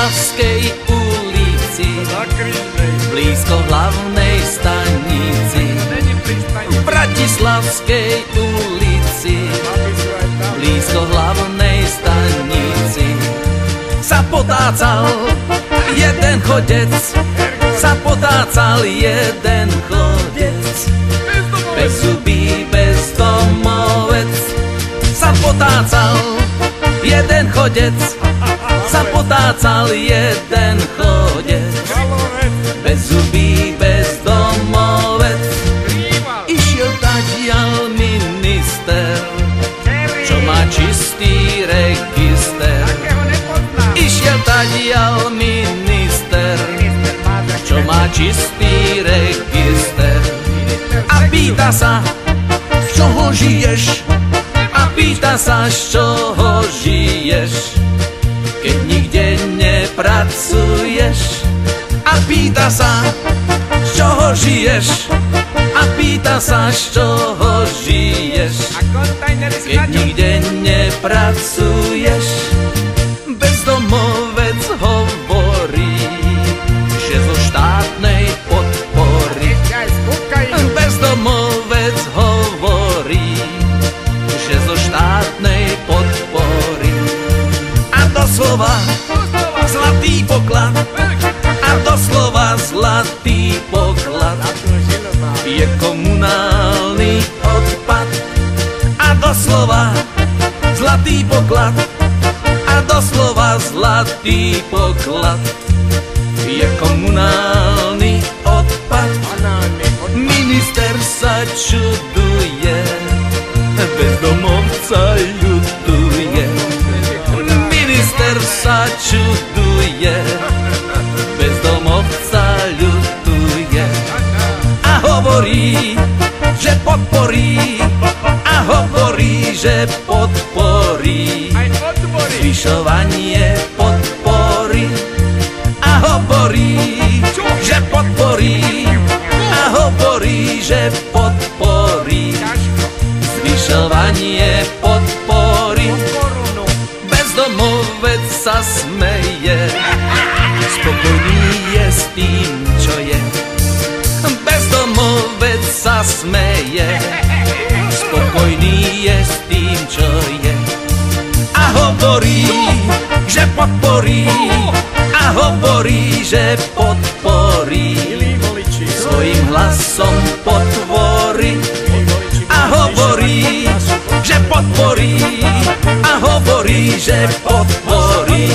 Bratislavskej ulici, blízko hlavnej stanici. V Bratislavskej ulici, blízko hlavnej stanici, sa potácal jeden chodec, sa potácal jeden chodec. Bezzubý bezdomovec sa potácal jeden chodec, sa potácal jeden chodec. Bezzubý bezdomovec, išiel tadiaľ minister, čo má čistý register. Išiel tadiaľ minister, čo má čistý register. A pýta sa, z čoho žiješ? A pýta sa, z čoho žiješ, keď nikde nepracuješ. A pýta sa, z čoho žiješ? A pýta sa, z čoho žiješ, keď nikde nepracuješ. Bezdomovec hovorí, že zo štátnej podpory. Bezdomovec hovorí, že zo štátnej podpory. A doslova zlatý poklad, a doslova zlatý poklad je komunálny odpad. A doslova zlatý poklad, a doslova zlatý poklad je komunálny odpad. Minister sa čuduje, bezdomovca ľutuje. Minister sa čuduje, bezdomovca ľutuje. A hovorí, že podporí, a hovorí, že podporí zvyšovanie podpory. A hovorí, že podporí, a hovorí, že podporí zvyšovanie podpory. Bezdomovec sa smeje, spokojný je s tým, čo je. Bezdomovec sa smeje, spokojný je s tým, čo je. A hovorí, že podporí, a hovorí, že podporí svojím hlasom potvory. A hovorí, že podporí, a hovorí, že podporí